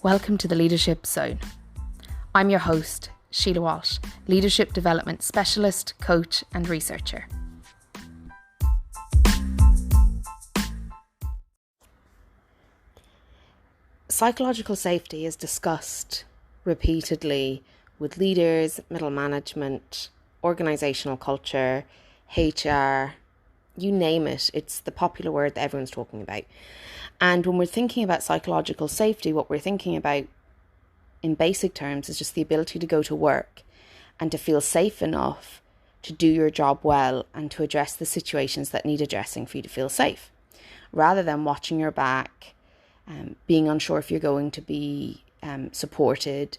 Welcome to the Leadership Zone. I'm your host, Sheila Walsh, Leadership Development Specialist, Coach and Researcher. Psychological safety is discussed repeatedly with leaders, middle management, organisational culture, HR, you name it. It's the popular word that everyone's talking about. And when we're thinking about psychological safety, what we're thinking about in basic terms is just the ability to go to work and to feel safe enough to do your job well and to address the situations that need addressing for you to feel safe, rather than watching your back, being unsure if you're going to be supported,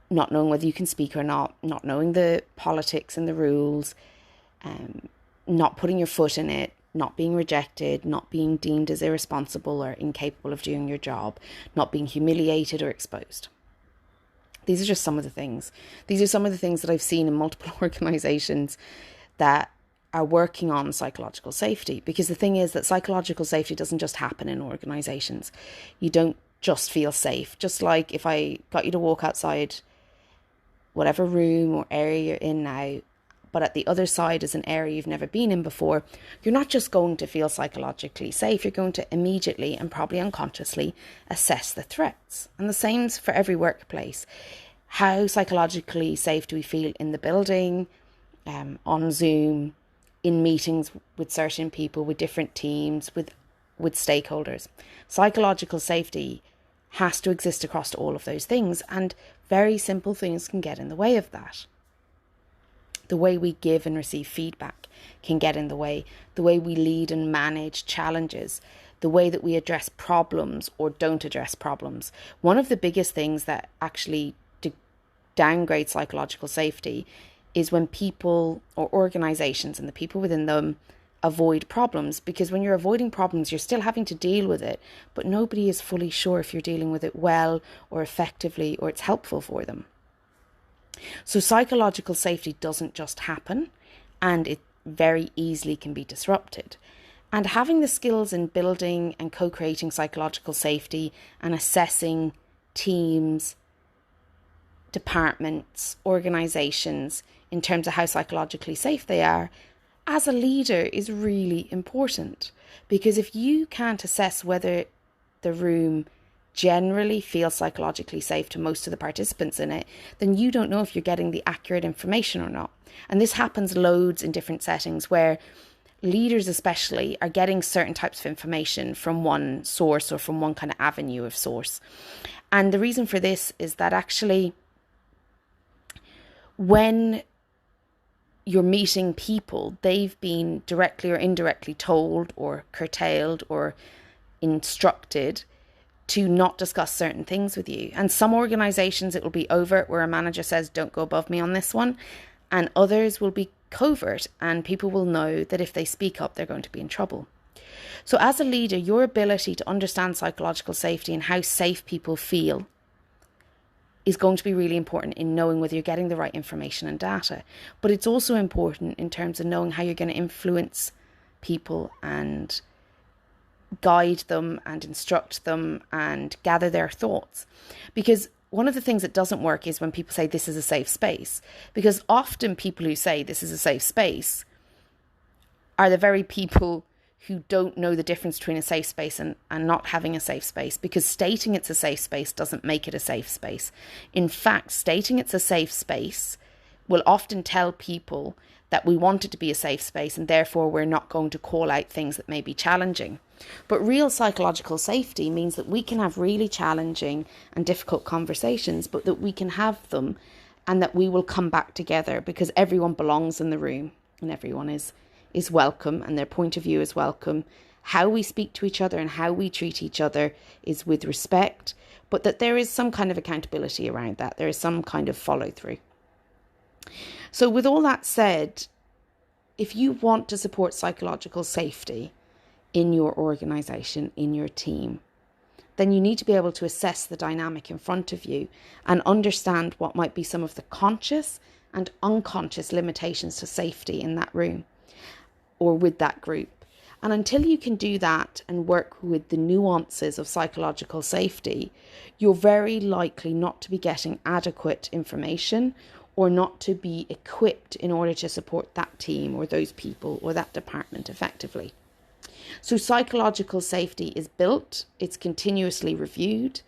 not knowing whether you can speak or not knowing the politics and the rules, not putting your foot in it, not being rejected, not being deemed as irresponsible or incapable of doing your job, not being humiliated or exposed. These are just some of the things. These are some of the things that I've seen in multiple organisations that are working on psychological safety. Because the thing is that psychological safety doesn't just happen in organisations. You don't just feel safe. Just like if I got you to walk outside whatever room or area you're in now, but at the other side is an area you've never been in before, you're not just going to feel psychologically safe, you're going to immediately and probably unconsciously assess the threats. And the same's for every workplace. How psychologically safe do we feel in the building, on Zoom, in meetings with certain people, with different teams, with stakeholders? Psychological safety has to exist across all of those things, and very simple things can get in the way of that. The way we give and receive feedback can get in the way. The way we lead and manage challenges. The way that we address problems or don't address problems. One of the biggest things that actually downgrade psychological safety is when people or organisations and the people within them avoid problems. Because when you're avoiding problems, you're still having to deal with it, but nobody is fully sure if you're dealing with it well or effectively or it's helpful for them. So psychological safety doesn't just happen, and it very easily can be disrupted. And having the skills in building and co-creating psychological safety and assessing teams, departments, organisations in terms of how psychologically safe they are as a leader is really important. Because if you can't assess whether the room generally feels psychologically safe to most of the participants in it, then you don't know if you're getting the accurate information or not. And this happens loads in different settings where leaders especially are getting certain types of information from one source or from one kind of avenue of source. And the reason for this is that actually when you're meeting people, they've been directly or indirectly told or curtailed or instructed to not discuss certain things with you. And some organisations it will be overt, where a manager says, don't go above me on this one. And others will be covert, and people will know that if they speak up, they're going to be in trouble. So as a leader, your ability to understand psychological safety and how safe people feel is going to be really important in knowing whether you're getting the right information and data. But it's also important in terms of knowing how you're going to influence people and guide them and instruct them and gather their thoughts. Because one of the things that doesn't work is when people say this is a safe space, because often people who say this is a safe space are the very people who don't know the difference between a safe space and not having a safe space, because stating it's a safe space doesn't make it a safe space. In fact, stating it's a safe space will often tell people that we want it to be a safe space and therefore we're not going to call out things that may be challenging. But real psychological safety means that we can have really challenging and difficult conversations, but that we can have them and that we will come back together because everyone belongs in the room and everyone is welcome and their point of view is welcome. How we speak to each other and how we treat each other is with respect, but that there is some kind of accountability around that. There is some kind of follow through. So with all that said, if you want to support psychological safety in your organisation, in your team, then you need to be able to assess the dynamic in front of you and understand what might be some of the conscious and unconscious limitations to safety in that room or with that group. And until you can do that and work with the nuances of psychological safety, you're very likely not to be getting adequate information or not to be equipped in order to support that team or those people or that department effectively. So psychological safety is built, it's continuously reviewed,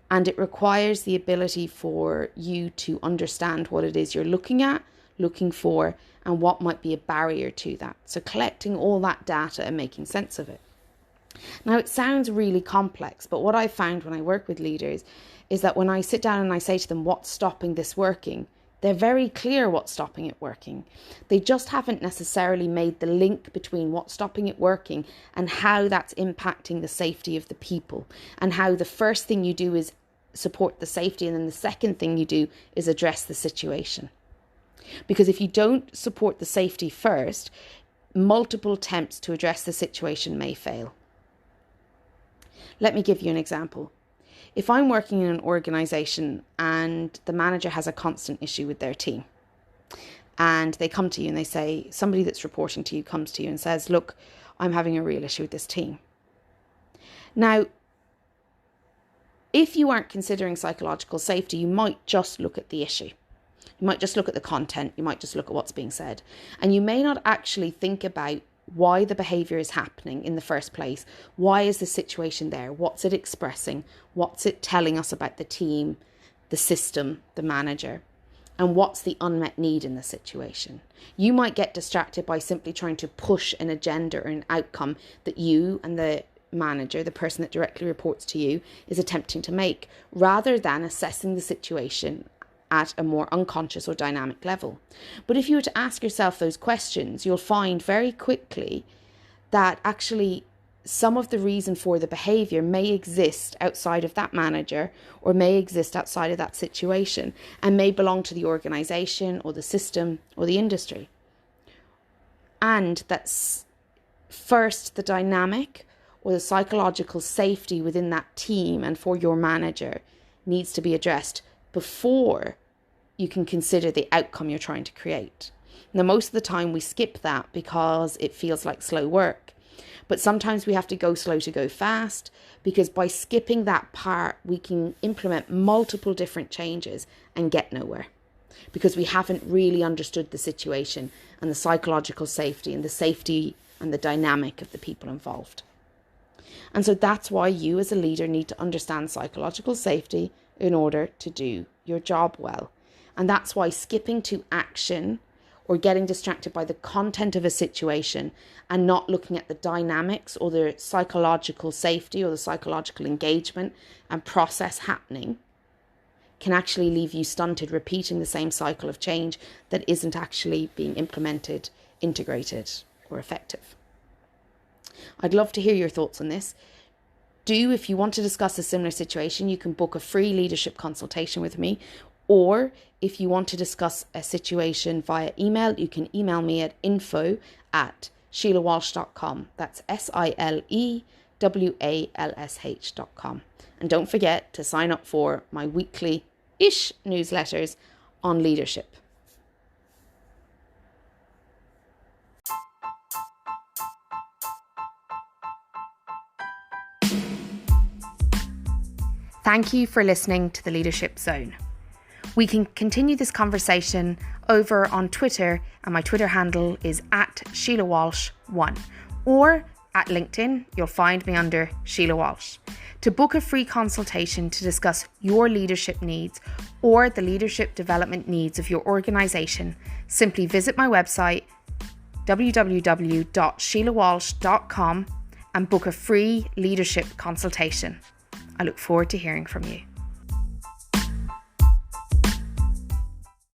and it requires the ability for you to understand what it is you're looking for, and what might be a barrier to that. So collecting all that data and making sense of it. Now, it sounds really complex, but what I found when I work with leaders is that when I sit down and I say to them, what's stopping this working? They're very clear what's stopping it working. They just haven't necessarily made the link between what's stopping it working and how that's impacting the safety of the people, and how the first thing you do is support the safety, and then the second thing you do is address the situation. Because if you don't support the safety first, multiple attempts to address the situation may fail. Let me give you an example. If I'm working in an organisation and the manager has a constant issue with their team, and they come to you and they say, somebody that's reporting to you comes to you and says, look, I'm having a real issue with this team. Now, if you aren't considering psychological safety, you might just look at the issue. You might just look at the content. You might just look at what's being said. And you may not actually think about why the behaviour is happening in the first place. Why is the situation there? What's it expressing? What's it telling us about the team, the system, the manager? And what's the unmet need in the situation? You might get distracted by simply trying to push an agenda or an outcome that you and the manager, the person that directly reports to you, is attempting to make, rather than assessing the situation at a more unconscious or dynamic level. But if you were to ask yourself those questions, you'll find very quickly that actually some of the reason for the behaviour may exist outside of that manager, or may exist outside of that situation, and may belong to the organisation or the system or the industry. And that's first the dynamic or the psychological safety within that team and for your manager needs to be addressed before you can consider the outcome you're trying to create. Now, most of the time we skip that because it feels like slow work. But sometimes we have to go slow to go fast, because by skipping that part, we can implement multiple different changes and get nowhere, because we haven't really understood the situation and the psychological safety and the safety and the dynamic of the people involved. And so that's why you as a leader need to understand psychological safety in order to do your job well. And that's why skipping to action or getting distracted by the content of a situation and not looking at the dynamics or the psychological safety or the psychological engagement and process happening can actually leave you stunted, repeating the same cycle of change that isn't actually being implemented, integrated, or effective. I'd love to hear your thoughts on this. If you want to discuss a similar situation, you can book a free leadership consultation with me. Or if you want to discuss a situation via email, you can email me at info@sheilawalsh.com. That's SILEWALSH.com. And don't forget to sign up for my weekly-ish newsletters on leadership. Thank you for listening to the Leadership Zone. We can continue this conversation over on Twitter, and my Twitter handle is @SheilaWalsh1, or at LinkedIn, you'll find me under Sheila Walsh. To book a free consultation to discuss your leadership needs or the leadership development needs of your organisation, simply visit my website www.sheilawalsh.com and book a free leadership consultation. I look forward to hearing from you.